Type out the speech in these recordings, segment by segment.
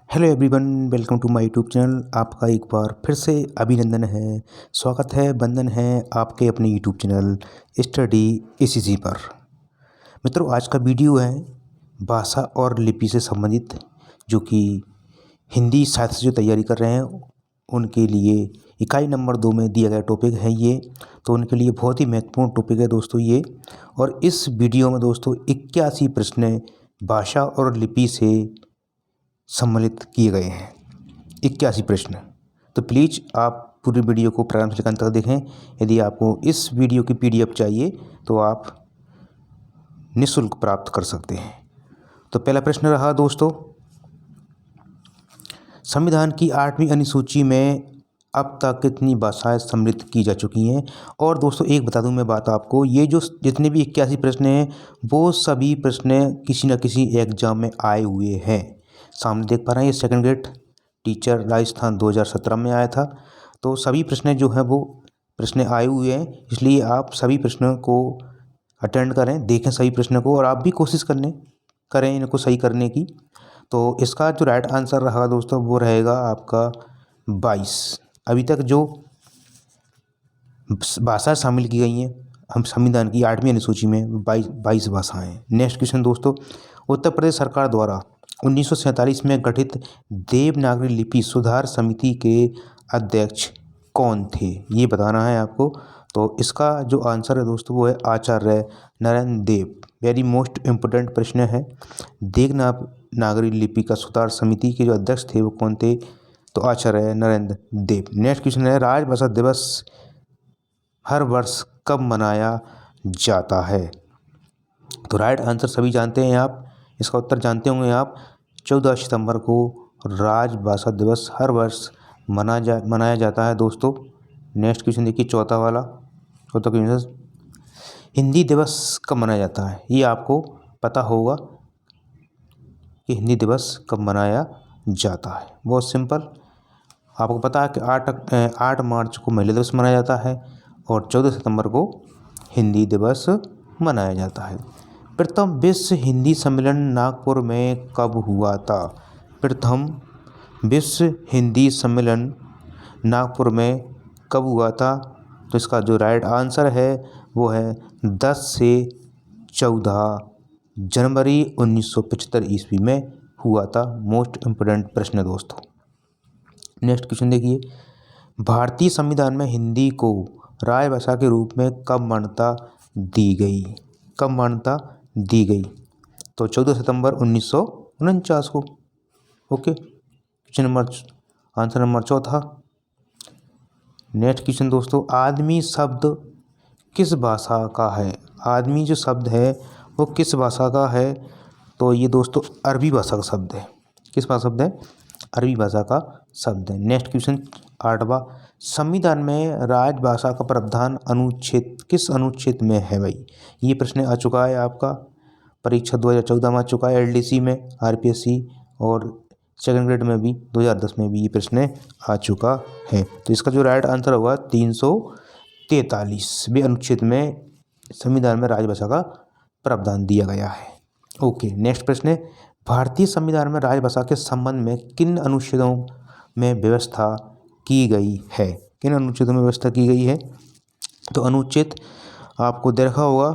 Hello everyone, welcome to my YouTube channel. आपका एक बार फिर से अभिनंदन है, स्वागत है, वंदन है आपके अपने यूट्यूब चैनल स्टडी एसीसी पर। मित्रों, आज का वीडियो है भाषा और लिपि से संबंधित, जो कि हिंदी साहित्य से जो तैयारी कर रहे हैं उनके लिए इकाई नंबर 2 में दिया गया टॉपिक है ये। तो उनके लिए बहुत ही महत्वपूर्ण टॉपिक है दोस्तों ये। और इस वीडियो में दोस्तों 81 प्रश्न भाषा और लिपि से सम्मिलित किए गए हैं, 81 प्रश्न। तो प्लीज़ आप पूरी वीडियो को प्रारंभ से अंत तक देखें। यदि आपको इस वीडियो की पीडीएफ चाहिए तो आप निःशुल्क प्राप्त कर सकते हैं। तो पहला प्रश्न रहा दोस्तों, संविधान की 8वीं अनुसूची में अब तक कितनी भाषाएं सम्मिलित की जा चुकी हैं। और दोस्तों एक बता दूं मैं बात आपको, ये जो जितने भी 81 प्रश्न हैं वो सभी प्रश्न किसी न किसी एग्जाम में आए हुए हैं। सामने देख पा रहे हैं, ये सेकंड ग्रेड टीचर राजस्थान 2017 में आया था। तो सभी प्रश्न जो हैं वो प्रश्न आए हुए हैं, इसलिए आप सभी प्रश्नों को अटेंड करें, देखें सभी प्रश्नों को, और आप भी कोशिश करें इनको सही करने की। तो इसका जो राइट आंसर रहा दोस्तों वो रहेगा आपका 22। अभी तक जो भाषा शामिल की गई हैं हम संविधान की 8वीं अनुसूची में 22 भाषाएँ। नेक्स्ट क्वेश्चन दोस्तों, उत्तर प्रदेश सरकार द्वारा 1947 में गठित देवनागरी लिपि सुधार समिति के अध्यक्ष कौन थे, ये बताना है आपको। तो इसका जो आंसर है दोस्तों वो है आचार्य नरेंद्र देव। वेरी मोस्ट इम्पोर्टेंट प्रश्न है। देवनागरी लिपि का सुधार समिति के जो अध्यक्ष थे वो कौन थे, तो आचार्य नरेंद्र देव। नेक्स्ट क्वेश्चन है, राजभाषा दिवस हर वर्ष कब मनाया जाता है। तो राइट आंसर सभी जानते हैं आप, इसका उत्तर जानते होंगे आप। 14 सितंबर को राजभाषा दिवस हर वर्ष मनाया जाता है दोस्तों। नेक्स्ट क्वेश्चन देखिए, चौथा क्वेश्चन, हिंदी दिवस कब मनाया जाता है। ये आपको पता होगा कि हिंदी दिवस कब मनाया जाता है। बहुत सिंपल, आपको पता है कि 8 मार्च को महिला दिवस मनाया जाता है और 14 सितंबर को हिंदी दिवस मनाया जाता है। प्रथम विश्व हिंदी सम्मेलन नागपुर में कब हुआ था। प्रथम विश्व हिंदी सम्मेलन नागपुर में कब हुआ था, तो इसका जो राइट आंसर है वो है 10 से 14 जनवरी 1975 ईस्वी में हुआ था। मोस्ट इम्पोर्टेंट प्रश्न है दोस्तों। नेक्स्ट क्वेश्चन देखिए, भारतीय संविधान में हिंदी को राजभाषा के रूप में कब मान्यता दी गई। कब मान्यता दी गई, तो 14 सितंबर 1949 को। Okay, question number answer number चौथा। नेक्स्ट क्वेश्चन दोस्तों, आदमी शब्द किस भाषा का है। आदमी जो शब्द है वो किस भाषा का है, तो ये दोस्तों अरबी भाषा का शब्द है। किस भाषा शब्द है, अरबी भाषा का शब्द है। नेक्स्ट क्वेश्चन 8वां, संविधान में राजभाषा का प्रावधान अनुच्छेद किस अनुच्छेद में है भाई। ये प्रश्न आ चुका है आपका, परीक्षा 2014 में आ चुका है, एलडीसी में, आरपीएससी और सेकंड ग्रेड में भी 2010 में भी ये प्रश्न आ चुका है। तो इसका जो राइट आंसर होगा 343वें अनुच्छेद में संविधान में राजभाषा का प्रावधान दिया गया है। ओके, नेक्स्ट प्रश्न है, भारतीय संविधान में राजभाषा के संबंध में किन अनुच्छेदों में व्यवस्था की गई है। किन अनुच्छेदों में व्यवस्था की गई है, तो अनुच्छेद आपको देखा होगा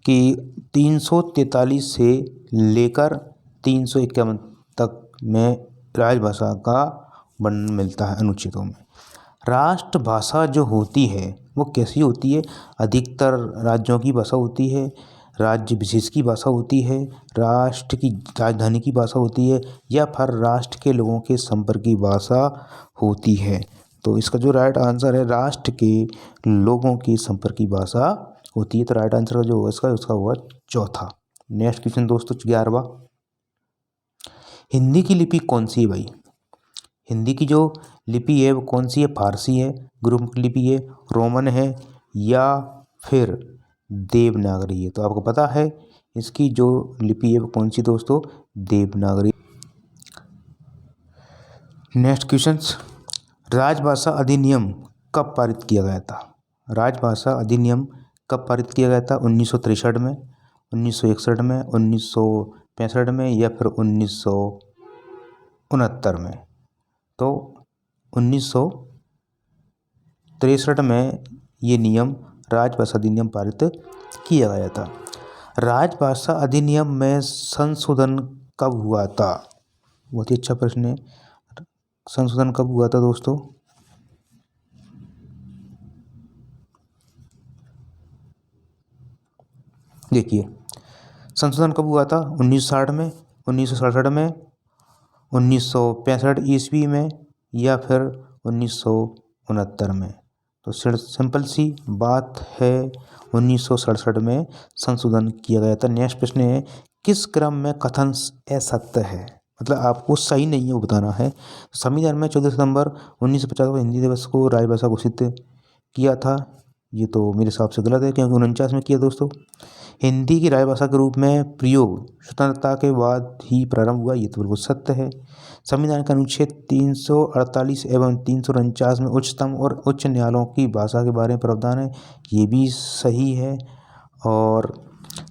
कि 343 से लेकर 351 तक में राजभाषा का वर्णन मिलता है अनुच्छेदों में। राष्ट्रभाषा जो होती है वो कैसी होती है, अधिकतर राज्यों की भाषा होती है, राज्य विशेष की भाषा होती है, राष्ट्र की राजधानी की भाषा होती है, या फिर राष्ट्र के लोगों के संपर्क की भाषा होती है। तो इसका जो राइट आंसर है राष्ट्र के लोगों की संपर्क की भाषा होती है। तो राइट आंसर जो होगा उसका होगा चौथा। नेक्स्ट क्वेश्चन दोस्तों 11वां, हिंदी की लिपि कौन सी है भाई। हिंदी की जो लिपि है वो कौन सी है, फारसी है, गुरुमुखी लिपि है, रोमन है, या फिर देवनागरी है। तो आपको पता है इसकी जो लिपि है वो कौन सी दोस्तों, देवनागरी। नेक्स्ट क्वेश्चन, राजभाषा अधिनियम कब पारित किया गया था। राजभाषा अधिनियम कब पारित किया गया था, 1963 में, 1961 में, 1965 में, या फिर में। तो 1963 में ये नियम राजभाषा अधिनियम पारित किया गया था। राजभाषा अधिनियम में संशोधन कब हुआ था? बहुत ही अच्छा प्रश्न है। संशोधन कब हुआ था दोस्तों? देखिए, संशोधन कब हुआ था? 1960 में, 1967 में, 1965 ईस्वी में, या फिर 1969 में। तो सिंपल सी बात है, 1967 में संशोधन किया गया था। नेक्स्ट प्रश्न है, किस क्रम में कथन असत्य है? मतलब आपको सही नहीं है वो बताना है। संविधान में 14 सितंबर 1950 को हिंदी दिवस को राजभाषा घोषित किया था। ये तो मेरे हिसाब से गलत है, क्योंकि 49 में किया दोस्तों। हिंदी की राजभाषा के रूप में प्रयोग स्वतंत्रता के बाद ही प्रारंभ हुआ, ये तो बिल्कुल सत्य है। संविधान के अनुच्छेद 348 एवं 349 में उच्चतम और उच्च न्यायालयों की भाषा के बारे में प्रावधान है, ये भी सही है। और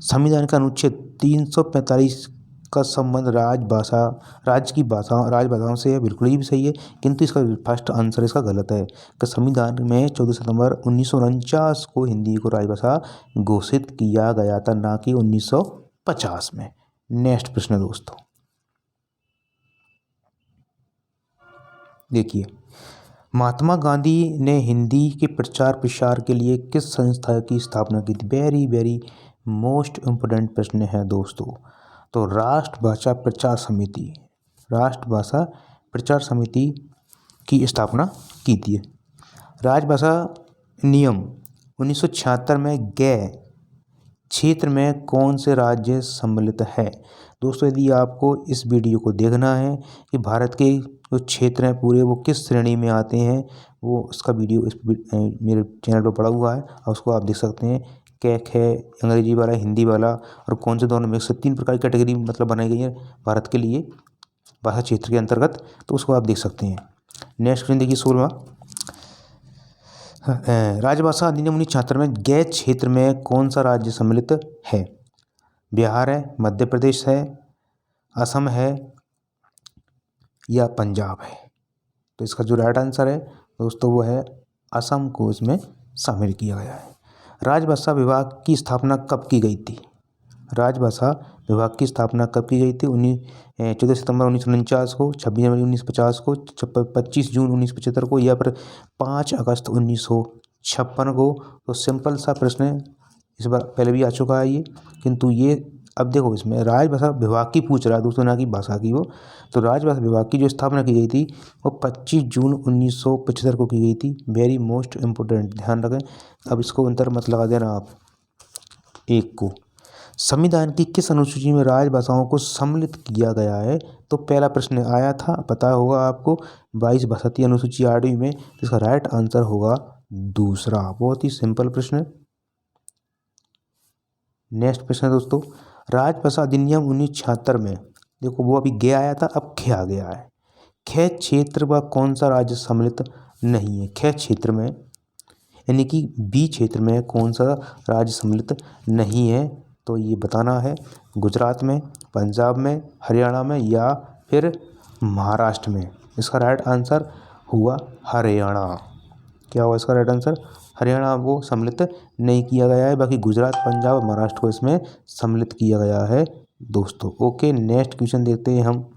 संविधान का अनुच्छेद 345 का संबंध राजभाषाओं से है, बिल्कुल ही भी सही है, किंतु इसका फर्स्ट आंसर इसका गलत है कि संविधान में 14 सितंबर 1949 को हिंदी को राजभाषा घोषित किया गया था, ना कि 1950 में। नेक्स्ट प्रश्न दोस्तों, देखिए, महात्मा गांधी ने हिंदी के प्रचार प्रसार के लिए किस संस्था की स्थापना की थी? वेरी वेरी मोस्ट इम्पोर्टेंट प्रश्न है दोस्तों। तो राष्ट्रभाषा प्रचार समिति की स्थापना की थी। राजभाषा नियम 1976 में गए क्षेत्र में कौन से राज्य सम्मिलित है? दोस्तों, यदि आपको इस वीडियो को देखना है कि भारत के जो क्षेत्र हैं पूरे वो किस श्रेणी में आते हैं, वो उसका वीडियो मेरे चैनल पर पड़ा हुआ है, और उसको आप देख सकते हैं। कैक है, अंग्रेजी वाला, हिंदी वाला, और कौन से दोनों में से 3 प्रकार की कैटेगरी मतलब बनाई गई है भारत के लिए भाषा क्षेत्र के अंतर्गत, तो उसको आप देख सकते हैं। नेक्स्ट क्वेश्चन देखिए 16वां, राजभाषा अधिनियम 1976 में गए क्षेत्र में कौन सा राज्य सम्मिलित है? बिहार है, मध्य प्रदेश है, असम है, या पंजाब है? तो इसका जो राइट आंसर है दोस्तों वो है असम को इसमें शामिल किया गया है। राजभाषा विभाग की स्थापना कब की गई थी? राजभाषा विभाग की स्थापना कब की गई थी? 14 सितंबर 1949 को, 26 जनवरी 1950 को, 25 जून 1975 को, या फिर 5 अगस्त 1956 को? तो सिंपल सा प्रश्न है, इस बार पहले भी आ चुका है ये, किंतु ये अब देखो इसमें राजभाषा विभाग की पूछ रहा है दोस्तों, ना कि भाषा की वो। तो राजभाषा विभाग की जो स्थापना की गई थी वो 25 जून 1975 को की गई थी। वेरी मोस्ट इम्पोर्टेंट, ध्यान रखें। अब इसको अंतर मत लगा देना आप एक को। संविधान की किस अनुसूची में राजभाषाओं को सम्मिलित किया गया है? तो पहला प्रश्न आया था, पता होगा आपको, 22 भाषाती अनुसूची 8वीं में। इसका राइट आंसर होगा दूसरा। बहुत ही सिंपल प्रश्न है। नेक्स्ट प्रश्न है दोस्तों, राजभाषा अधिनियम 1976 में, देखो वो अभी गे आया था, अब खे आ गया है। खे क्षेत्र व कौन सा राज्य सम्मिलित नहीं है? खे क्षेत्र में यानी कि बी क्षेत्र में कौन सा राज्य सम्मिलित नहीं है? तो ये बताना है, गुजरात में, पंजाब में, हरियाणा में, या फिर महाराष्ट्र में। इसका राइट आंसर हुआ हरियाणा। क्या हुआ इसका राइट आंसर? हरियाणा को सम्मिलित नहीं किया गया है, बाकी गुजरात, पंजाब और महाराष्ट्र को इसमें सम्मिलित किया गया है दोस्तों। ओके, नेक्स्ट क्वेश्चन देखते हैं हम।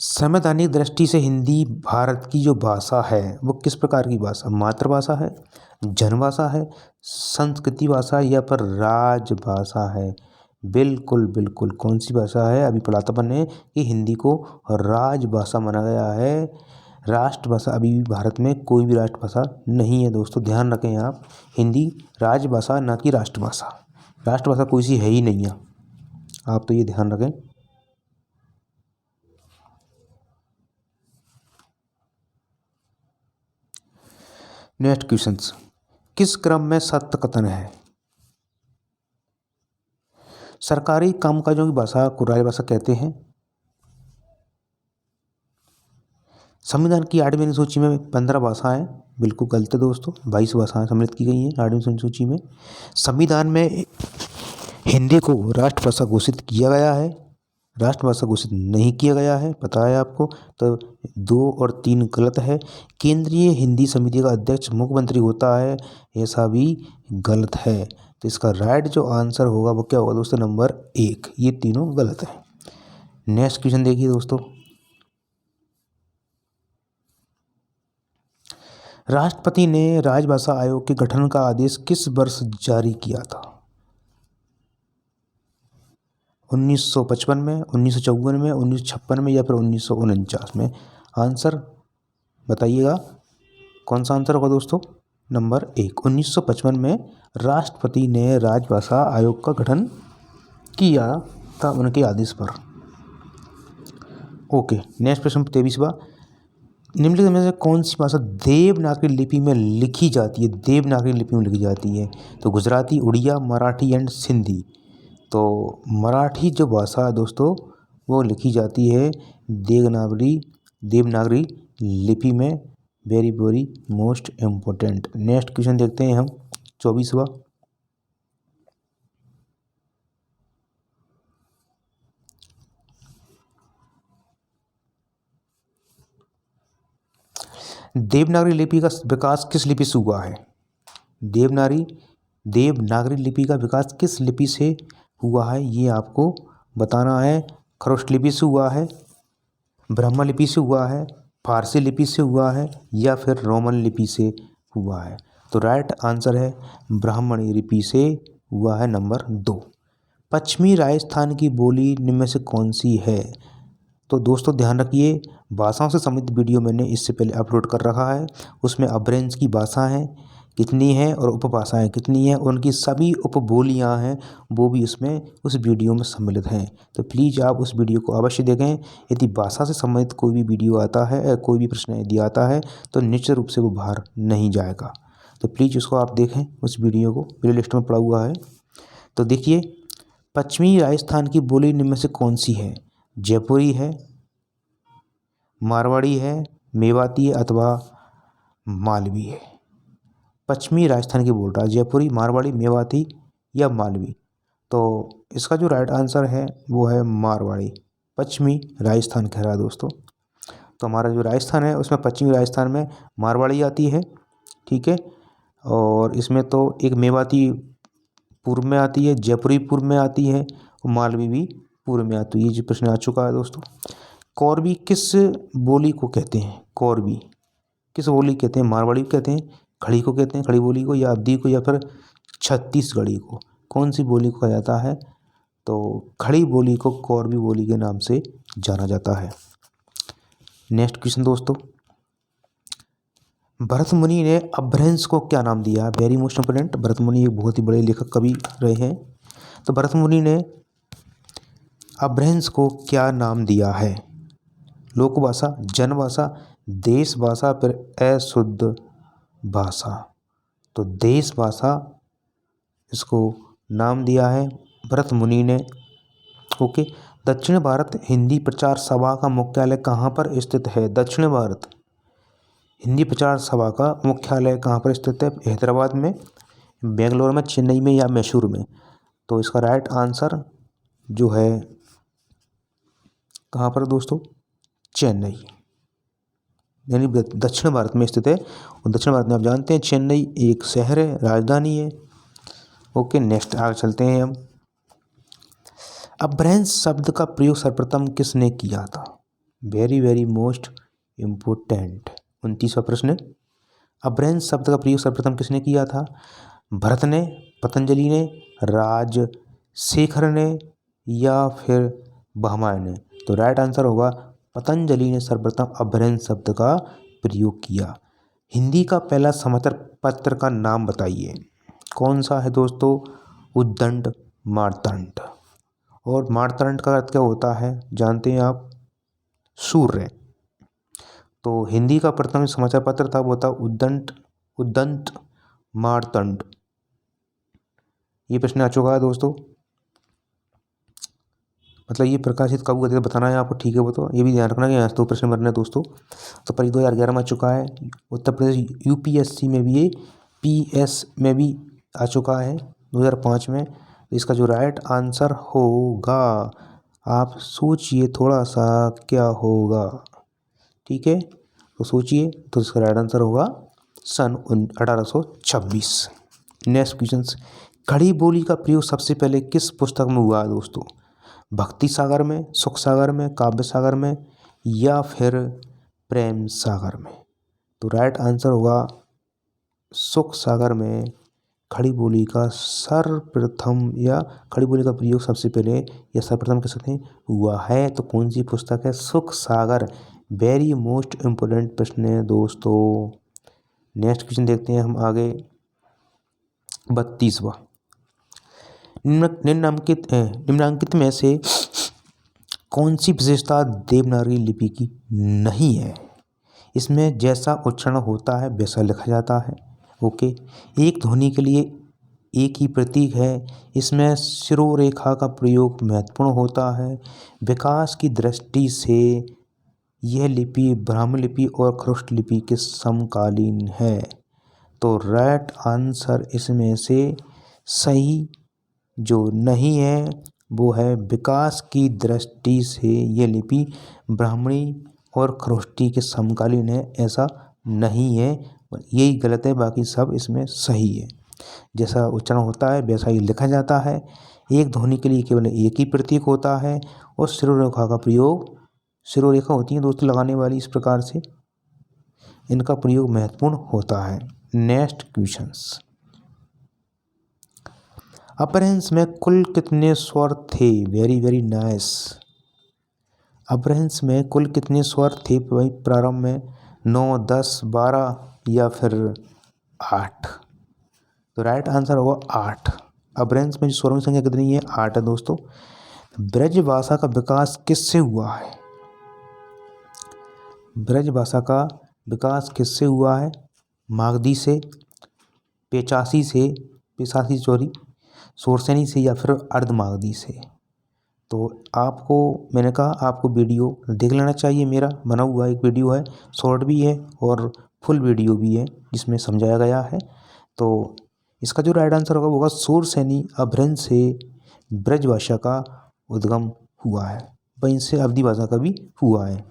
संवैधानिक दृष्टि से हिंदी भारत की जो भाषा है वो किस प्रकार की भाषा? मातृभाषा है, जनभाषा है, संस्कृति भाषा, या फिर राजभाषा है? बिल्कुल बिल्कुल, कौन सी भाषा है? अभी पढ़ा था मैंने कि हिंदी को राजभाषा माना गया है। राष्ट्रभाषा अभी भी भारत में कोई भी राष्ट्रभाषा नहीं है दोस्तों, ध्यान रखें आप। हिंदी राजभाषा, ना कि राष्ट्रभाषा। राष्ट्रभाषा कोई सी है ही नहीं है, आप तो ये ध्यान रखें। नेक्स्ट क्वेश्चन, किस क्रम में सत्य कथन है? सरकारी कामकाजों की भाषा को राजभाषा कहते हैं। संविधान की 8वीं अनुसूची में 15 भाषाएं, बिल्कुल गलत है दोस्तों, 22 भाषाएं सम्मिलित की गई हैं 8वीं अनुसूची में। संविधान में हिंदी को राष्ट्रभाषा घोषित किया गया है। राष्ट्रभाषा घोषित नहीं किया गया है, पता है आपको। तो 2 और 3 गलत है। केंद्रीय हिंदी समिति का अध्यक्ष मुख्यमंत्री होता है, ऐसा भी गलत है। तो इसका राइट जो आंसर होगा वो क्या होगा दोस्तों, नंबर 1। ये तीनों गलत है। नेक्स्ट क्वेश्चन देखिए दोस्तों, राष्ट्रपति ने राजभाषा आयोग के गठन का आदेश किस वर्ष जारी किया था? 1955 में, 1954 में, 1956 में या फिर 1949 में? आंसर बताइएगा, कौन सा आंसर होगा दोस्तों? नंबर 1, 1955 में राष्ट्रपति ने राजभाषा आयोग का गठन किया था उनके आदेश पर। ओके, नेक्स्ट प्रश्न 23वां, निम्नलिखित में से कौन सी भाषा देवनागरी लिपि में लिखी जाती है? देवनागरी लिपि में लिखी जाती है तो गुजराती, उड़िया, मराठी एंड सिंधी। तो मराठी जो भाषा है दोस्तों वो लिखी जाती है देवनागरी लिपि में। Very very most important. Next question देखते हैं हम 24वां, देवनागरी लिपि का विकास किस लिपि से हुआ है? देवनागरी लिपि का विकास किस लिपि से हुआ है ये आपको बताना है। खरोष्ट लिपि से हुआ है, ब्राह्मण लिपि से हुआ है, फारसी लिपि से हुआ है या फिर रोमन लिपि से हुआ है? तो राइट आंसर है ब्राह्मणी लिपि से हुआ है, नंबर 2। पश्चिमी राजस्थान की बोली निम्न में से कौन सी है? तो दोस्तों ध्यान रखिए, भाषाओं से संबंधित वीडियो मैंने इससे पहले अपलोड कर रखा है। उसमें अपभ्रंश की भाषाएं कितनी हैं और उपभाषाएं कितनी हैं, उनकी सभी उपबोलियां हैं, वो भी उसमें उस वीडियो में सम्मिलित हैं। तो प्लीज़ आप उस वीडियो को अवश्य देखें। यदि भाषा से संबंधित कोई भी वीडियो आता है, कोई भी प्रश्न यदि आता है तो निश्चित रूप से वो बाहर नहीं जाएगा। तो प्लीज़ उसको आप देखें, उस वीडियो को प्ले लिस्ट में पड़ा हुआ है। तो देखिए, पश्चिमी राजस्थान की बोली निम्न में से कौन सी है? जयपुरी है, मारवाड़ी है, मेवाती है अथवा मालवी है? पश्चिमी राजस्थान की बोल रहा है, जयपुरी, मारवाड़ी, मेवाती या मालवी? तो इसका जो राइट आंसर है वो है मारवाड़ी। पश्चिमी राजस्थान कह रहा है दोस्तों। तो हमारा जो राजस्थान है उसमें पश्चिमी राजस्थान में मारवाड़ी आती है, ठीक है। और इसमें तो एक मेवाती पूर्व में आती है, जयपुरी पूर्व में आती है और मालवी भी पूर्व में आती है। ये जो प्रश्न आ चुका है दोस्तों। कौरवी किस बोली को कहते हैं? कौरवी किस बोली कहते हैं? मारवाड़ी को कहते हैं, खड़ी को कहते हैं, खड़ी बोली को, या अवधी को, या फिर छत्तीसगढ़ी को? कौन सी बोली को कहा जाता है? तो खड़ी बोली को कौरवी बोली के नाम से जाना जाता है। नेक्स्ट क्वेश्चन दोस्तों, भरत मुनि ने अपभ्रंश को क्या नाम दिया? Very most important. भरत मुनि एक बहुत ही बड़े लेखक कवि रहे हैं। तो भरत मुनि ने अपभ्रंश को क्या नाम दिया है? लोकभाषा, जनभाषा, देश भाषा, फिर अशुद्ध भाषा? तो देश भाषा इसको नाम दिया है भरत मुनि ने। ओके, दक्षिण भारत हिंदी प्रचार सभा का मुख्यालय कहाँ पर स्थित है? दक्षिण भारत हिंदी प्रचार सभा का मुख्यालय कहाँ पर स्थित है? हैदराबाद में, बेंगलोर में, चेन्नई में या मैसूर में? तो इसका राइट आंसर जो है कहाँ पर दोस्तों? चेन्नई, यानी दक्षिण भारत में स्थित है। और दक्षिण भारत में आप जानते हैं चेन्नई एक शहर है, राजधानी है। ओके, नेक्स्ट आगे चलते हैं हम। अपभ्रंश शब्द का प्रयोग सर्वप्रथम किसने किया था? Very very most important. 29वां प्रश्न, अपभ्रंश शब्द का प्रयोग सर्वप्रथम किसने किया था? भरत ने, पतंजलि ने, राजशेखर ने या फिर भामह ने? तो राइट आंसर होगा पतंजलि ने सर्वप्रथम अपभ्रंश शब्द का प्रयोग किया। हिंदी का पहला समाचार पत्र का नाम बताइए। कौन सा है दोस्तों? उद्दंड मार्तंड। और मार्तंड का अर्थ क्या होता है जानते हैं आप? सूर्य। तो हिंदी का प्रथम समाचार पत्र था वो था उद्दंड मार्तंड। ये प्रश्न आ चुका है दोस्तों। मतलब ये प्रकाशित कब हुआ था बताना है आपको, ठीक है। वो तो ये भी ध्यान रखना कि यहाँ से 2 प्रश्न बनने हैं दोस्तों। तो परी 2011 में आ चुका है। उत्तर प्रदेश यूपीएससी में भी, ये पीएस में भी आ चुका है 2005 में। तो इसका जो राइट आंसर होगा आप सोचिए थोड़ा सा क्या होगा। ठीक है, तो सोचिए, तो इसका राइट आंसर होगा सन 1826। नेक्स्ट क्वेश्चन, खड़ी बोली का प्रयोग सबसे पहले किस पुस्तक में हुआ है दोस्तों? भक्ति सागर में, सुख सागर में, काव्य सागर में या फिर प्रेम सागर में? तो राइट आंसर होगा सुख सागर में खड़ी बोली का सर्वप्रथम या खड़ी बोली का प्रयोग सबसे पहले या सर्वप्रथम कह सकते हैं हुआ है। तो कौन सी पुस्तक है? सुख सागर। वेरी मोस्ट इम्पोर्टेंट प्रश्न है दोस्तों। नेक्स्ट क्वेश्चन देखते हैं हम आगे। 32वां, निम्नांकित में से कौन सी विशेषता देवनागरी लिपि की नहीं है? इसमें जैसा उच्चारण होता है वैसा लिखा जाता है। ओके, एक ध्वनि के लिए एक ही प्रतीक है। इसमें शिरोरेखा का प्रयोग महत्वपूर्ण होता है। विकास की दृष्टि से यह लिपि ब्राह्मी लिपि और खरुष्ट लिपि के समकालीन है। तो राइट आंसर इसमें से सही जो नहीं है वो है विकास की दृष्टि से यह लिपि ब्राह्मणी और खरोष्टी के समकालीन है, ऐसा नहीं है। यही गलत है, बाकी सब इसमें सही है। जैसा उच्चारण होता है वैसा ही लिखा जाता है। एक ध्वनि के लिए केवल एक ही प्रतीक होता है और शिरोरेखा का प्रयोग, शिरोरेखा होती है दोस्तों लगाने वाली, इस प्रकार से इनका प्रयोग महत्वपूर्ण होता है। नेक्स्ट क्वेश्चंस, अपभ्रंश में कुल कितने स्वर थे? Very very nice. अपभ्रंश में कुल कितने स्वर थे भाई? प्रारंभ में 9, 10, 12 या फिर 8? तो राइट आंसर होगा 8। अपभ्रंश में जो स्वरों की संख्या कितनी है? 8 है दोस्तों। ब्रज भाषा का विकास किससे हुआ है? ब्रज भाषा का विकास किससे हुआ है? मागधी से, पेचासी से, शोरसेनी से या फिर अर्धमागधी से? तो आपको मैंने कहा आपको वीडियो देख लेना चाहिए। मेरा बना हुआ एक वीडियो है, शॉर्ट भी है और फुल वीडियो भी है जिसमें समझाया गया है। तो इसका जो राइट आंसर होगा शोरसेनी अपभ्रंश से ब्रज भाषा का उद्गम हुआ है, वहीं से अवधी भाषा का भी हुआ है।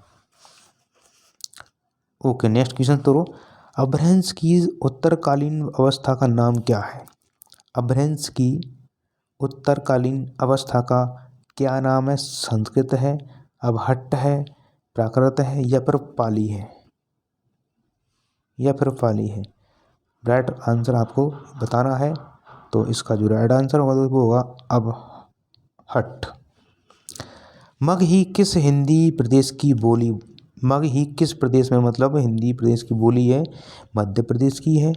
ओके, नेक्स्ट क्वेश्चन तो अपभ्रंश की उत्तरकालीन अवस्था का नाम क्या है? अपभ्रंश की उत्तरकालीन अवस्था का क्या नाम है? संस्कृत है, अवहट्ट है, प्राकृत है या फिर पाली है? राइट आंसर आपको बताना है। तो इसका जो राइट आंसर होगा वो होगा अवहट्ट। मगही किस हिंदी प्रदेश की बोली? मगही किस प्रदेश में मतलब हिंदी प्रदेश की बोली है? मध्य प्रदेश की है,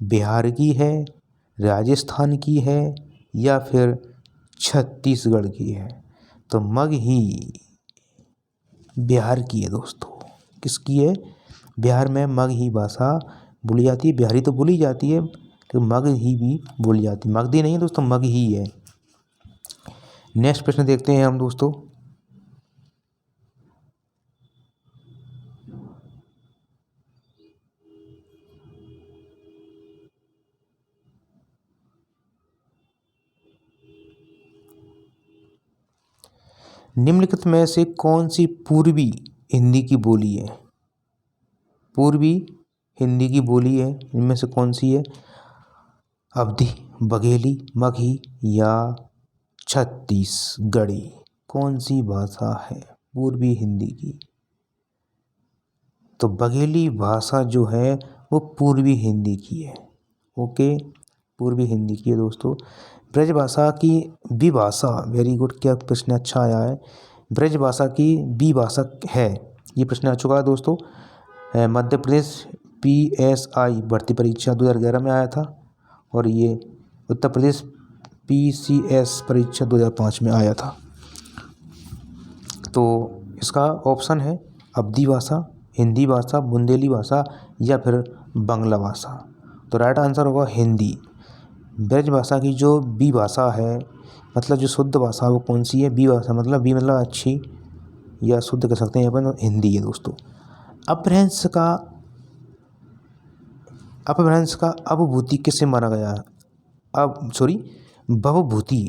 बिहार की है, राजस्थान की है या फिर छत्तीसगढ़ की है? तो मगही बिहार की है दोस्तों। किसकी है? बिहार में मगही भाषा बोली जाती है। बिहारी तो बोली जाती है लेकिन मगही भी बोली जाती है। मगधी नहीं है दोस्तों, मगही है। नेक्स्ट प्रश्न देखते हैं हम दोस्तों। निम्नलिखित में से कौन सी पूर्वी हिंदी की बोली है? पूर्वी हिंदी की बोली है इनमें से कौन सी है? अवधी, बघेली, मगही या छत्तीसगढ़ी? कौन सी भाषा है पूर्वी हिंदी की? तो बघेली भाषा जो है वो पूर्वी हिंदी की है। ओके, पूर्वी हिंदी की है दोस्तों। ब्रज भाषा की विभाषा, वेरी गुड, क्या प्रश्न अच्छा आया है। ब्रज भाषा की विभाषा है, ये प्रश्न आ चुका है दोस्तों। मध्य प्रदेश PSI भर्ती परीक्षा 2011 में आया था और ये उत्तर प्रदेश PCS परीक्षा 2005 में आया था। तो इसका ऑप्शन है अवधी भाषा, हिंदी भाषा, बुंदेली भाषा या फिर बांग्ला भाषा। तो राइट आंसर होगा हिंदी। ब्रज भाषा की जो बी भाषा है मतलब जो शुद्ध भाषा वो कौन सी है? बी भाषा मतलब बी मतलब अच्छी या शुद्ध कह सकते हैं अपन, हिंदी है दोस्तों। अपभ्रंश का अवभूति किसे माना गया है? भवभूति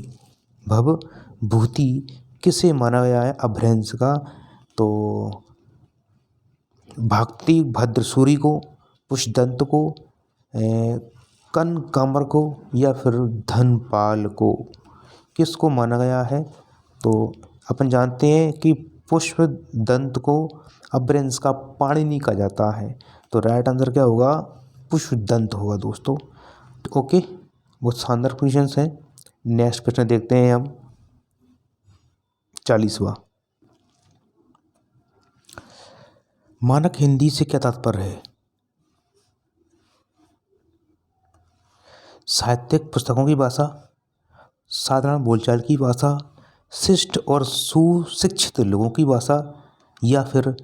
किसे माना गया है अपभ्रंश का? तो भक्ति भद्रसूरी को, पुष्पदंत को, कनकाम्बर को या फिर धनपाल को, किसको माना गया है? तो अपन जानते हैं कि पुष्पदंत को अपभ्रंश का पाणिनि कहा जाता है। तो राइट आंसर क्या होगा? पुष्पदंत होगा दोस्तों। ओके, बहुत शानदार क्वेश्चन है। नेक्स्ट क्वेश्चन देखते हैं हम 40वां। मानक हिंदी से क्या तात्पर्य है? साहित्यिक पुस्तकों की भाषा, साधारण बोलचाल की भाषा, शिष्ट और सुशिक्षित लोगों की भाषा, या फिर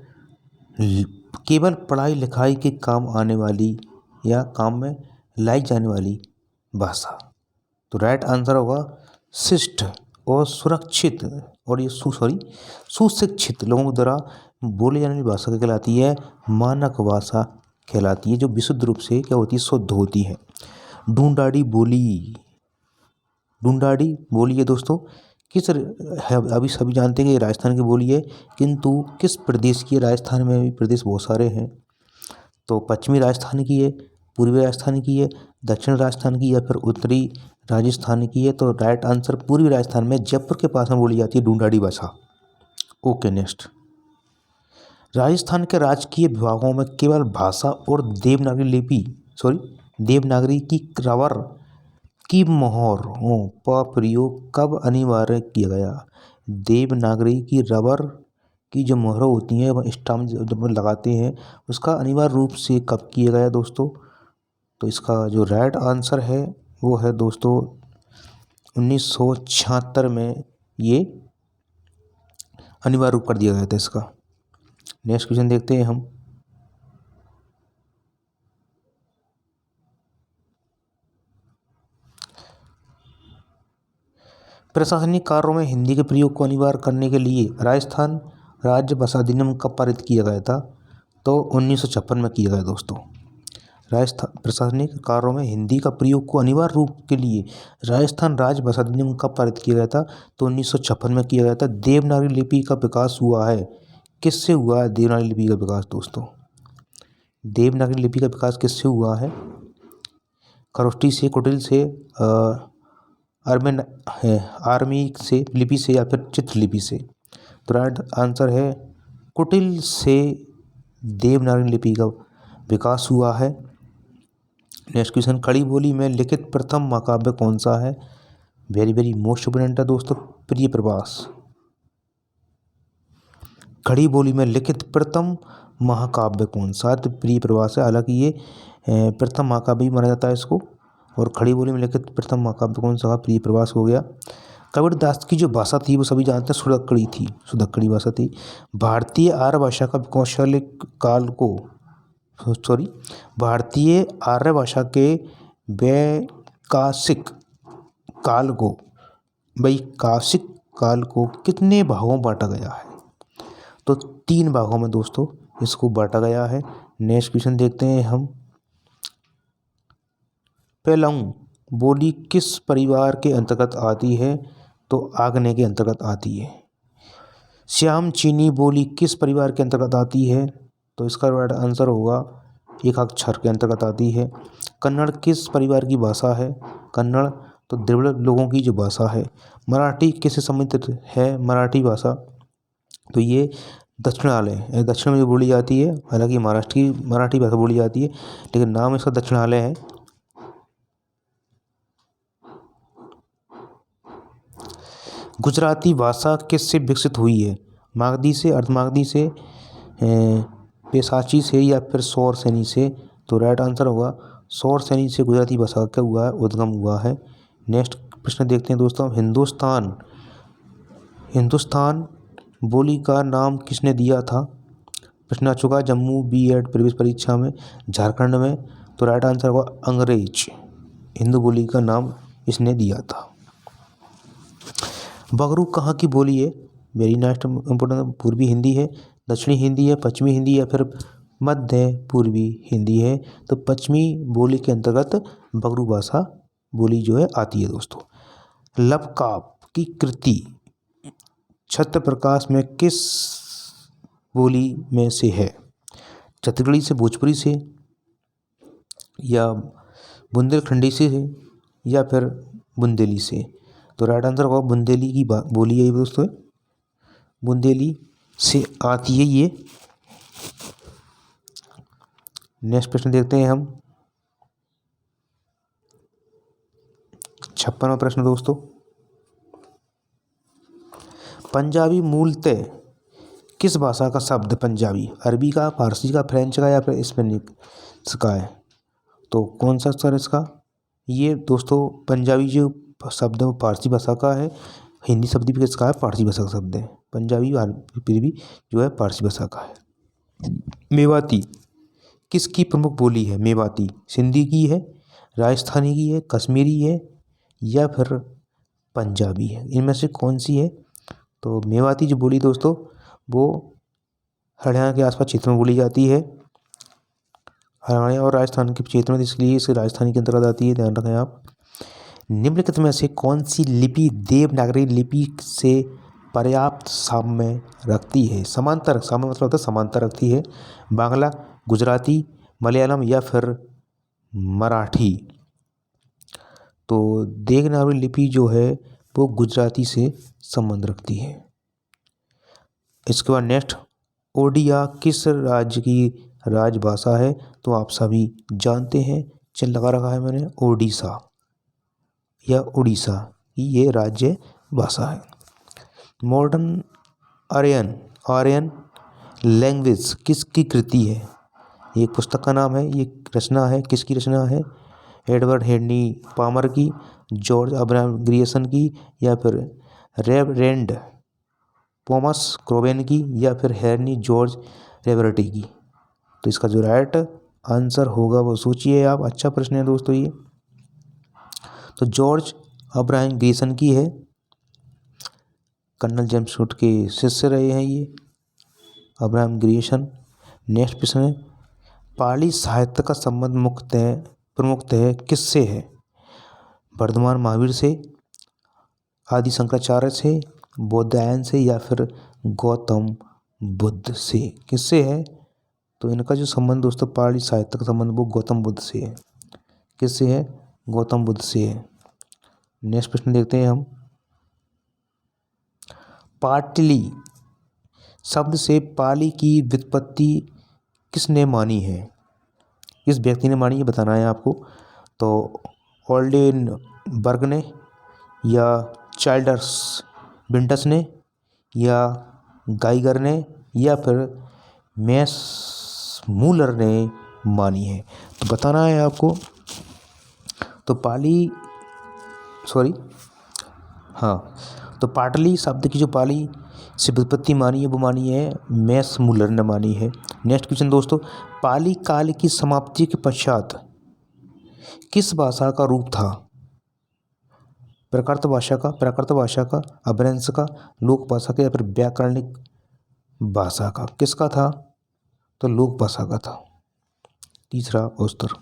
केवल पढ़ाई लिखाई के काम आने वाली या काम में लाई जाने वाली भाषा। तो राइट आंसर होगा शिष्ट और सुरक्षित और ये सुशिक्षित लोगों के द्वारा बोली जाने वाली भाषा कहलाती है मानक भाषा कहलाती है, जो विशुद्ध रूप से क्या होती है? शुद्ध होती है। ढूंढाड़ी बोली, ढूंढाड़ी बोली है दोस्तों किस है? अभी सभी जानते हैं कि ये राजस्थान की बोली है, किंतु किस प्रदेश की है? राजस्थान में भी प्रदेश बहुत सारे हैं। तो पश्चिमी राजस्थान की है, पूर्वी राजस्थान की है, दक्षिण राजस्थान की या फिर उत्तरी राजस्थान की है? तो राइट आंसर पूर्वी राजस्थान में जयपुर के पास में बोली जाती है ढूंढाड़ी भाषा। Okay, next. राजस्थान के राजकीय विभागों में केवल भाषा और देवनागरी की रबर की मोहरों का प्रयोग कब अनिवार्य किया गया? देवनागरी की रबर की जो मोहरें होती हैं, वह स्टाम्प जब लगाते हैं, उसका अनिवार्य रूप से कब किया गया दोस्तों? तो इसका जो राइट आंसर है वो है दोस्तों 1976 में ये अनिवार्य रूप कर दिया गया था इसका। नेक्स्ट क्वेश्चन देखते हैं हम। प्रशासनिक कार्यों में हिंदी के प्रयोग को अनिवार्य करने के लिए राजस्थान राज्य भाषा अधिनियम कब पारित किया गया था? तो 1956 में किया गया दोस्तों। राजस्थान प्रशासनिक कार्यों में हिंदी का प्रयोग को अनिवार्य रूप के लिए राजस्थान राज्य भाषा अधिनियम कब पारित किया गया था? तो 1956 में किया गया था। देवनागरी लिपि का विकास हुआ है, किससे हुआ है देवनागरी लिपि का विकास दोस्तों? देवनागरी लिपि का विकास किससे हुआ है? खरोष्टी से, कुटिल से, आर्मी से लिपि से या फिर चित्रलिपि से? तो राइट आंसर है कुटिल से देवनागरी लिपि का विकास हुआ है। Next question. खड़ी बोली में लिखित प्रथम महाकाव्य कौन सा है? वेरी वेरी मोस्ट इम्पोर्टेंट है दोस्तों, प्रिय प्रवास। खड़ी बोली में लिखित प्रथम महाकाव्य कौन सा है? तो प्रिय प्रवास है। हालांकि ये प्रथम महाकाव्य भी माना जाता है इसको। और खड़ी बोली में लिखित प्रथम महाकाव्य कौन सा? प्रिय प्रवास हो गया। कबीरदास की जो भाषा थी वो सभी जानते हैं सुदक्कड़ी थी, सुदक्कड़ी भाषा थी। भारतीय आर्य भाषा का कौशल काल को भारतीय आर्य भाषा के वैकासिक काल को कितने भागों में बांटा गया है? तो 3 भागों में दोस्तों इसको बांटा गया है। नेक्स्ट क्वेश्चन देखते हैं हम। पेलंग बोली किस परिवार के अंतर्गत आती है? तो आग्नेय के अंतर्गत आती है। श्याम चीनी बोली किस परिवार के अंतर्गत आती है? तो इसका राइट आंसर होगा एकाक्षर के अंतर्गत आती है। कन्नड़ किस परिवार की भाषा है? कन्नड़ तो द्रविड़ लोगों की जो भाषा है। मराठी किससे संबंधित है? मराठी भाषा तो ये दक्षिण में बोली जाती है। हालांकि महाराष्ट्र की मराठी भाषा बोली जाती है, लेकिन नाम इसका दक्षिणालय है। गुजराती भाषा किससे विकसित हुई है? मागधी से, अर्धमागधी से, पेशाची से या फिर सौरसेनी से? तो राइट आंसर होगा सौरसेनी से गुजराती भाषा का हुआ है, उद्गम हुआ है। नेक्स्ट प्रश्न देखते हैं दोस्तों। हिंदुस्तान बोली का नाम किसने दिया था? प्रश्न आ चुका जम्मू B.Ed प्रवेश परीक्षा में, झारखंड में। तो राइट आंसर होगा अंग्रेज हिंदू बोली का नाम इसने दिया था। बगरू कहाँ की बोली है? Very next important. पूर्वी हिंदी है, दक्षिणी हिंदी है, पश्चिमी हिंदी या फिर मध्य पूर्वी हिंदी है? तो पश्चिमी बोली के अंतर्गत बगरू भाषा बोली जो है आती है दोस्तों। लवकाप की कृति छत्र प्रकाश में किस बोली में से है? छत्तीसगढ़ी से, भोजपुरी से, या बुंदेलखंडी से है, या फिर बुंदेली से? तो राइट आंसर होगा बुंदेली की बोली है दोस्तों, बुंदेली से आती है ये। नेक्स्ट प्रश्न देखते हैं हम। 56वां प्रश्न दोस्तों, पंजाबी मूलतः किस भाषा का शब्द? पंजाबी अरबी का, फारसी का, फ्रेंच का, या फिर स्पेनिश का है? तो कौन सा सर इसका? ये दोस्तों पंजाबी जो शब्द है वो फारसी भाषा का है। हिंदी शब्द भी किसका है? फारसी भाषा का शब्द है। पंजाबी फिर भी जो है फारसी भाषा का है। मेवाती किसकी प्रमुख बोली है? मेवाती सिंधी की है, राजस्थानी की है, कश्मीरी है, या फिर पंजाबी है? इनमें से कौन सी है? तो मेवाती जो बोली दोस्तों वो हरियाणा के आसपास क्षेत्र में बोली जाती है। हरियाणा और राजस्थान के क्षेत्र में, इसलिए इसे राजस्थानी के अंतर्गत आती है, ध्यान रखें आप। निम्नलिखित में से कौन सी लिपि देवनागरी लिपि से पर्याप्त साम्य रखती है? समांतर, साम्य मतलब होता है समांतर रखती है। बांग्ला, गुजराती, मलयालम, या फिर मराठी? तो देवनागरी लिपि जो है वो गुजराती से संबंध रखती है। इसके बाद नेक्स्ट, ओडिया किस राज्य की राजभाषा है? तो आप सभी जानते हैं, चल लगा रखा है मैंने, ओडिशा या उड़ीसा की ये राज्य भाषा है। मॉडर्न आर्यन लैंग्वेज किसकी कृति है? ये पुस्तक का नाम है, ये रचना है, किसकी रचना है? एडवर्ड हेनरी पामर की, जॉर्ज अब्राहम ग्रियर्सन की, या फिर रेवरेंड थॉमस क्रोवेन की, या फिर हेनरी जॉर्ज रेवरटी की? तो इसका जो राइट आंसर होगा वो सोचिए आप। अच्छा प्रश्न है दोस्तों ये। तो जॉर्ज अब्राहम ग्रियर्सन की है, कर्नल जेम्स हुड के शिष्य रहे हैं ये अब्राहम ग्रियर्सन। नेक्स्ट प्रश्न है, पाली साहित्य का संबंध प्रमुखतः किससे है? वर्धमान महावीर से, आदि शंकराचार्य से, बौधायन से, या फिर गौतम बुद्ध से? किससे है? तो इनका जो संबंध दोस्तों पाली साहित्य का संबंध वो गौतम बुद्ध से है। किससे है? गौतम बुद्ध से है। नेक्स्ट प्रश्न देखते हैं हम। पाटली शब्द से पाली की व्युत्पत्ति किसने मानी है? किस व्यक्ति ने मानी है बताना है आपको। तो ओल्डेनबर्ग ने, या चाइल्डर्स विंटस ने, या गाइगर ने, या फिर मैक्समूलर ने मानी है? तो बताना है आपको। तो तो पाटली शब्द की जो पाली से व्युत्पत्ति मानी है वो मानी है मैक्समूलर ने मानी है। नेक्स्ट क्वेश्चन दोस्तों, पाली काल की समाप्ति के पश्चात किस भाषा का रूप था? प्राकृत भाषा का, अपभ्रंश का, लोक भाषा का, या फिर व्याकरणिक भाषा का? किसका था? तो लोक भाषा का था। तीसरा उत्तर।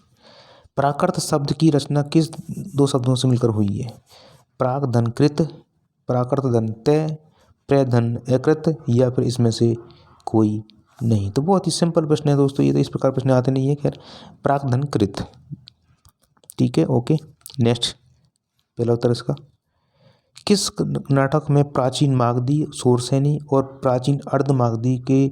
प्राकृत शब्द की रचना किस दो शब्दों से मिलकर हुई है? प्राक धन कृत, प्राकृत धन तय, प्रय धन एकृत, या फिर इसमें से कोई नहीं? तो बहुत ही सिंपल प्रश्न है दोस्तों ये, तो इस प्रकार प्रश्न आते नहीं है। खैर, प्राक धन कृत, ठीक है, ओके। नेक्स्ट पहला उत्तर इसका। किस नाटक में प्राचीन मागधी, शोरसेनी और प्राचीन अर्धमागधी के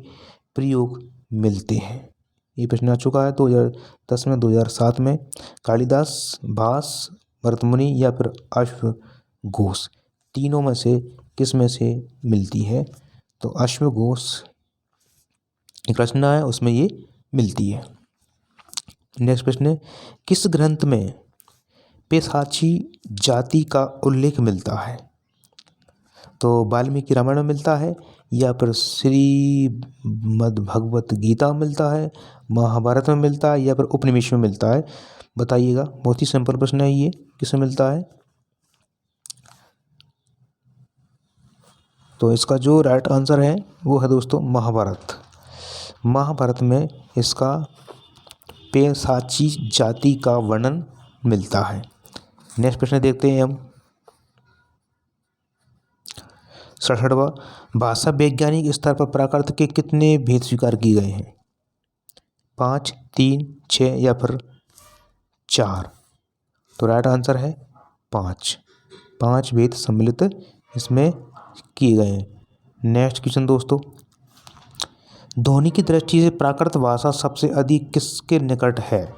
प्रयोग मिलते हैं? ये प्रश्न आ चुका है 2010 में, 2007 में। कालिदास, भास, भरतमुनि, या फिर अश्वघोष? तीनों में से किस में से मिलती है? तो अश्वघोष एक रचना है उसमें ये मिलती है। नेक्स्ट प्रश्न है, किस ग्रंथ में पैशाची जाति का उल्लेख मिलता है? तो वाल्मीकि रामायण में मिलता है, या फिर श्रीमद् भगवत गीता में मिलता है, महाभारत में मिलता है, या फिर उपनिवेश में मिलता है? बताइएगा। बहुत ही सिंपल प्रश्न है ये, किसमें मिलता है? तो इसका जो राइट आंसर है वो है दोस्तों महाभारत। महाभारत में इसका पैशाची जाति का वर्णन मिलता है। नेक्स्ट प्रश्न देखते हैं हम। 67वां, भाषा वैज्ञानिक स्तर पर प्राकृत के कितने भेद स्वीकार किए गए हैं? 5, 3, 6 या फिर 4? तो राइट आंसर है 5। 5 भेद सम्मिलित इसमें किए गए हैं। नेक्स्ट क्वेश्चन दोस्तों, ध्वनि की दृष्टि से प्राकृत भाषा सबसे अधिक किसके निकट है?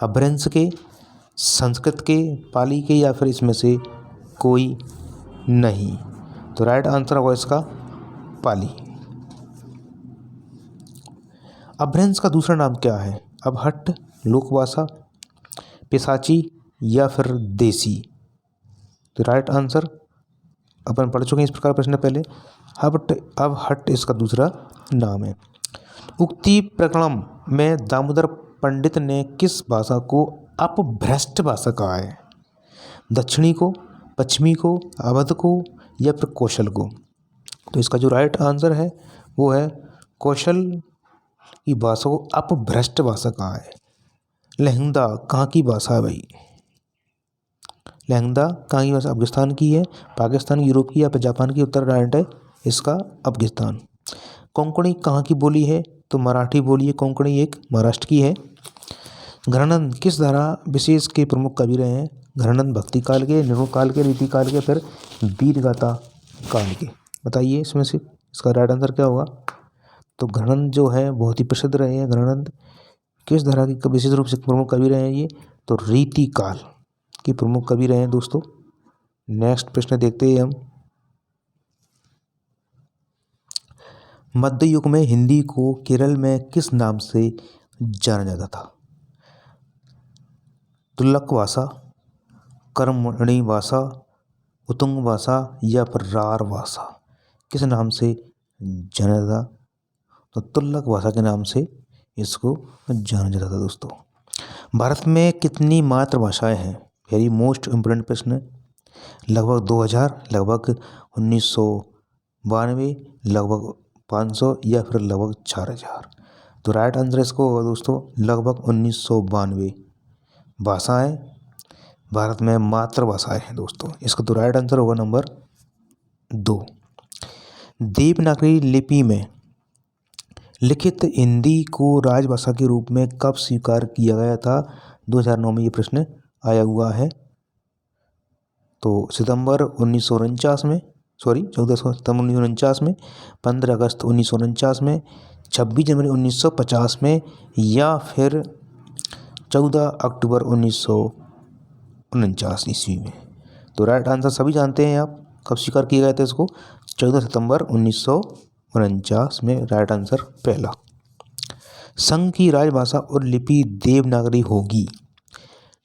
अपभ्रंश के, संस्कृत के, पाली के या फिर इसमें से कोई नहीं? तो राइट आंसर होगा इसका पाली। अपभ्रंश का दूसरा नाम क्या है? अपहट्ट, लोकभाषा, पिशाची या फिर देसी? तो राइट आंसर अपन पढ़ चुके हैं इस प्रकार प्रश्न पहले। अपहट्ट इसका दूसरा नाम है। उक्ति प्रकरणम में दामोदर पंडित ने किस भाषा को अपभ्रष्ट भाषा कहा है? दक्षिणी को, पश्चिमी को, अवध को या फिर कौशल को? तो इसका जो राइट आंसर है वो है कौशल की भाषा को अपभ्रष्ट भाषा कहा है। लहंदा कहाँ की भाषा है भाई? लहंदा कहाँ की भाषा? अफगानिस्तान की है, पाकिस्तान, यूरोप की या फिर जापान की? उत्तर राइट है इसका अफगानिस्तान। कोंकणी कहाँ की बोली है? तो मराठी बोली है कोंकणी, एक महाराष्ट्र की है। घरानंद किस धारा विशेष के प्रमुख कवि रहे हैं? घरानंद भक्ति काल के, निरुक्त काल के, रीति काल के, फिर वीर गाथा काल के? बताइए इसमें से इसका राइट आंसर क्या होगा? तो घरानंद जो है बहुत ही प्रसिद्ध रहे हैं। घरानंद किस धारा के विशेष रूप से प्रमुख कवि रहे हैं? ये तो रीति काल के प्रमुख कवि रहे हैं दोस्तों। नेक्स्ट प्रश्न देखते हैं हम। मध्य युग में हिंदी को केरल में किस नाम से जाना जाता था? तुल्लक भाषा, कर्मणी भाषा, उतुंग भाषा या फिर रार भाषा? किस नाम से जाना जाता? तो तुल्लक भाषा के नाम से इसको जाना जाता था दोस्तों। भारत में कितनी मातृभाषाएं हैं? वेरी मोस्ट इम्पोर्टेंट प्रश्न है। लगभग 2000, लगभग 1992, लगभग 500 या फिर लगभग 4000? तो राइट आंसर इसको होगा दोस्तों लगभग 1992 भाषाएं भारत में मातृभाषाएं हैं दोस्तों। इसका तो राइट आंसर होगा नंबर 2। देवनागरी लिपि में लिखित हिंदी को राजभाषा के रूप में कब स्वीकार किया गया था? 2009 में ये प्रश्न आया हुआ है। तो सितंबर 1949 में, 14 सितंबर 1949 में, 15 अगस्त 1949 में, 26 जनवरी 1950 में या फिर 14 अक्टूबर 1949 ईस्वी में? तो राइट आंसर सभी जानते हैं आप कब स्वीकार किया गया था इसको? 14 सितंबर 1949 में राइट आंसर पहला। संघ की राजभाषा और लिपि देवनागरी होगी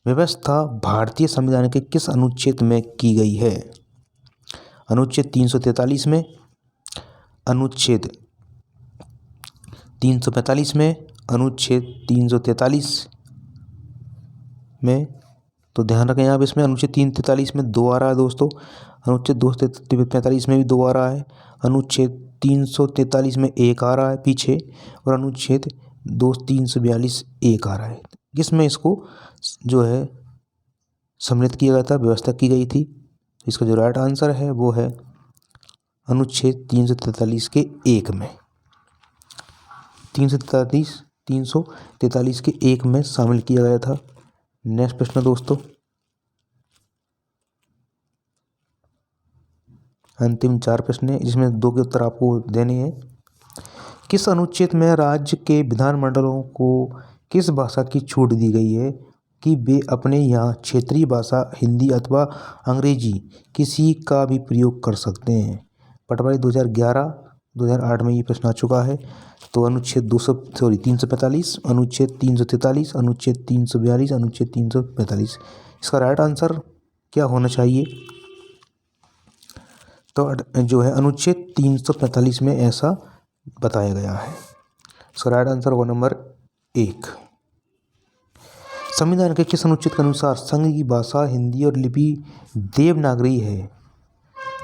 व्यवस्था भारतीय संविधान के किस अनुच्छेद में की गई है? अनुच्छेद 343 में, अनुच्छेद 345 में, अनुच्छेद 343 में? तो ध्यान रखें आप इसमें अनुच्छेद 343 में 2 आ रहा है दोस्तों, अनुच्छेद 245 में भी 2 आ रहा है, अनुच्छेद 343 में 1 आ रहा है पीछे और अनुच्छेद 342 1 आ रहा है। किसमें इसको जो है सम्मिलित किया गया था, व्यवस्था की गई थी? इसका जो राइट आंसर है वो है अनुच्छेद 343 के 1 में, 343 के 1 में शामिल किया गया था। नेक्स्ट प्रश्न दोस्तों, अंतिम 4 प्रश्न है जिसमें 2 के उत्तर आपको देने हैं। किस अनुच्छेद में राज्य के विधानमंडलों को किस भाषा की छूट दी गई है कि वे अपने यहाँ क्षेत्रीय भाषा हिंदी अथवा अंग्रेजी किसी का भी प्रयोग कर सकते हैं? पटवारी 2011-2008 में ये प्रश्न आ चुका है। तो अनुच्छेद 345, अनुच्छेद 343, अनुच्छेद 342, अनुच्छेद 345? इसका राइट आंसर क्या होना चाहिए? तो जो है अनुच्छेद 345 में ऐसा बताया गया है। इसका राइट आंसर होगा नंबर 1। संविधान के किस अनुच्छेद के अनुसार संघ की भाषा हिंदी और लिपि देवनागरी है?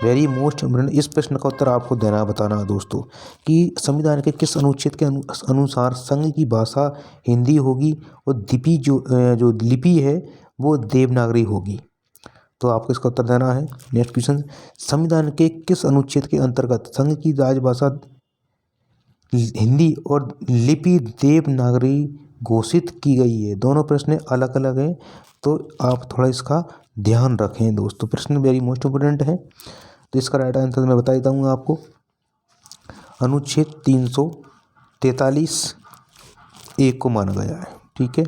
वेरी मोस्ट इम्पोर्टेंट, इस प्रश्न का उत्तर आपको देना बताना दोस्तों कि संविधान के किस अनुच्छेद के अनुसार संघ की भाषा हिंदी होगी और लिपि जो लिपि है वो देवनागरी होगी? तो आपको इसका उत्तर देना है। नेक्स्ट क्वेश्चन, संविधान के किस अनुच्छेद के अंतर्गत संघ की राजभाषा हिंदी और लिपि देवनागरी घोषित की गई है? दोनों प्रश्न अलग अलग हैं, तो आप थोड़ा इसका ध्यान रखें दोस्तों। प्रश्न वेरी मोस्ट इम्पोर्टेंट है। तो इसका राइट आंसर मैं बता देता हूँ आपको, अनुच्छेद 343 एक को माना गया है। ठीक है।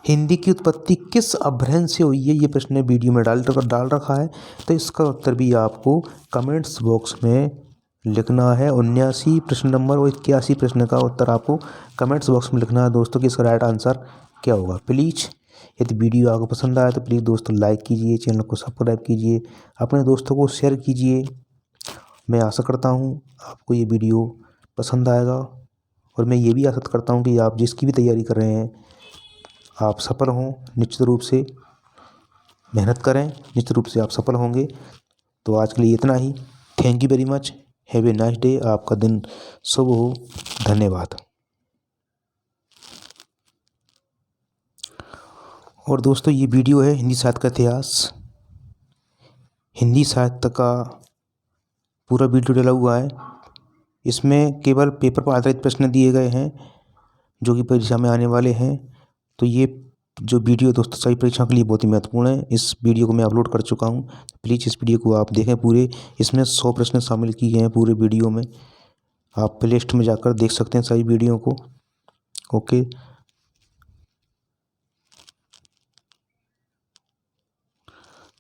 हिंदी की उत्पत्ति किस अपभ्रंश से हुई है, ये प्रश्न वीडियो में डाल रखा है, तो इसका उत्तर भी आपको कमेंट्स बॉक्स में लिखना है। 79 प्रश्न नंबर और 81 प्रश्न का उत्तर आपको कमेंट्स बॉक्स में लिखना है दोस्तों कि इसका राइट आंसर क्या होगा। प्लीज़ यदि वीडियो आपको पसंद आया तो प्लीज़ दोस्तों लाइक कीजिए, चैनल को सब्सक्राइब कीजिए, अपने दोस्तों को शेयर कीजिए। मैं आशा करता हूँ आपको ये वीडियो पसंद आएगा, और मैं ये भी आशा करता हूँ कि आप जिसकी भी तैयारी कर रहे हैं आप सफल हों। निश्चित रूप से मेहनत करें, निश्चित रूप से आप सफल होंगे। तो आज के लिए इतना ही। Thank you very much. Have a nice day. आपका दिन शुभ हो। धन्यवाद। और दोस्तों ये वीडियो है हिंदी साहित्य का इतिहास, हिंदी साहित्य का पूरा वीडियो डला हुआ है। इसमें केवल पेपर पर आधारित प्रश्न दिए गए हैं जो कि परीक्षा में आने वाले हैं। तो ये जो वीडियो दोस्तों सभी परीक्षाओं के लिए बहुत ही महत्वपूर्ण है। इस वीडियो को मैं अपलोड कर चुका हूँ, प्लीज़ इस वीडियो को आप देखें पूरे। इसमें 100 प्रश्न शामिल किए गए हैं पूरे वीडियो में। आप प्ले लिस्ट में जाकर देख सकते हैं सभी वीडियो को। ओके,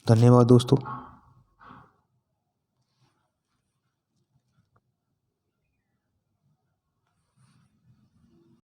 धन्यवाद दोस्तों।